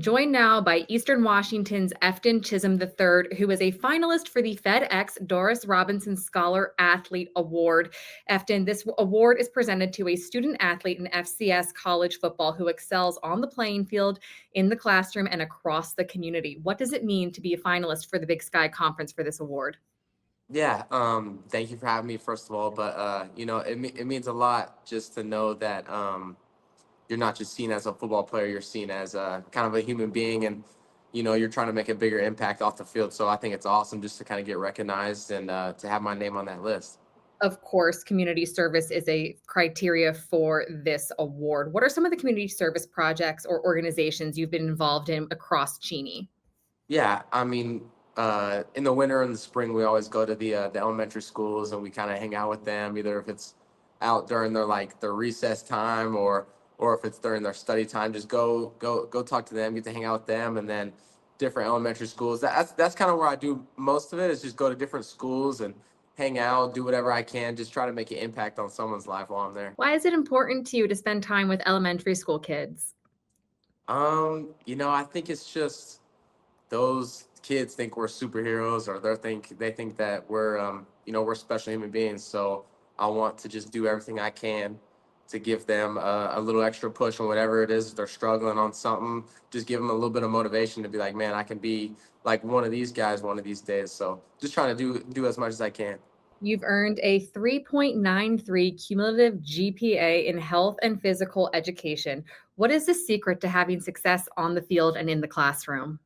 joined now by Eastern Washington's Efton Chism III, who is a finalist for the FedEx Doris Robinson Scholar Athlete Award. Efton, this award is presented to a student athlete in FCS college football who excels on the playing field, in the classroom, and across the community. What does it mean to be a finalist for the Big Sky Conference for this award? Yeah, thank you for having me, first of all. But it means a lot just to know that you're not just seen as a football player; you're seen as a kind of a human being, and you're trying to make a bigger impact off the field. So I think it's awesome just to kind of get recognized and to have my name on that list. Of course, community service is a criteria for this award. What are some of the community service projects or organizations you've been involved in across Cheney? Yeah, I mean, in the winter and the spring, we always go to the elementary schools and we kind of hang out with them, either if it's out during their recess time or if it's during their study time. Just go talk to them, get to hang out with them, and then different elementary schools. That's kind of where I do most of it. Is just go to different schools and hang out, do whatever I can, just try to make an impact on someone's life while I'm there. Why is it important to you to spend time with elementary school kids? I think it's just those kids think we're superheroes, or they think that we're special human beings. So I want to just do everything I can to give them a little extra push on whatever it is if they're struggling on something. Just give them a little bit of motivation to be like, man, I can be like one of these guys one of these days. So just trying to do as much as I can. You've earned a 3.93 cumulative GPA in health and physical education. What is the secret to having success on the field and in the classroom?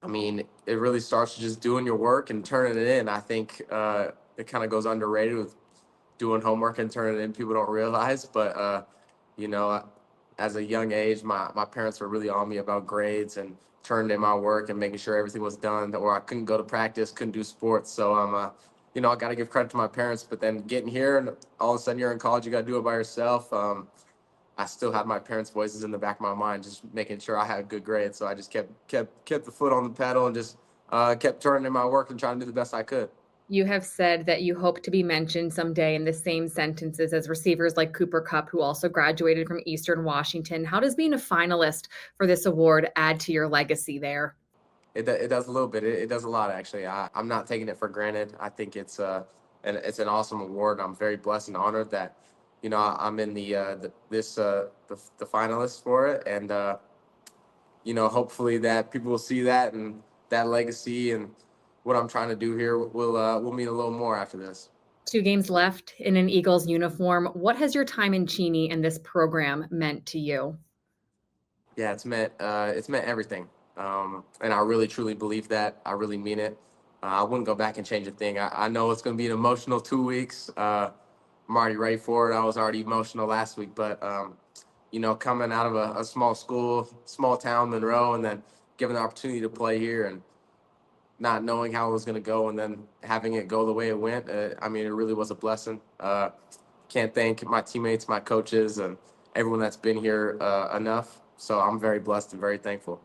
I mean, it really starts with just doing your work and turning it in. I think it kind of goes underrated with doing homework and turning it in. People don't realize, but you know, as a young age, my parents were really on me about grades and turning in my work and making sure everything was done. Or I couldn't go to practice, couldn't do sports. So I got to give credit to my parents. But then getting here and all of a sudden you're in college, you got to do it by yourself. I still had my parents' voices in the back of my mind, just making sure I had good grades. So I just kept the foot on the pedal and just kept turning in my work and trying to do the best I could. You have said that you hope to be mentioned someday in the same sentences as receivers like Cooper Kupp, who also graduated from Eastern Washington. How does being a finalist for this award add to your legacy there? It does a little bit. It does a lot, actually. I'm not taking it for granted. I think it's an awesome award. I'm very blessed and honored that I'm in the finalists for it, and hopefully that people will see that, and that legacy and what I'm trying to do here will mean a little more after this. 2 games left in an Eagles uniform. What has your time in Cheney and this program meant to you? Yeah, it's meant everything, and I really truly believe that. I really mean it. I wouldn't go back and change a thing. I know it's going to be an emotional 2 weeks. I'm already ready for it. I was already emotional last week, but coming out of a small school, small town, Monroe, and then given the opportunity to play here and not knowing how it was going to go, and then having it go the way it went, I mean, it really was a blessing. Can't thank my teammates, my coaches, and everyone that's been here enough. So I'm very blessed and very thankful.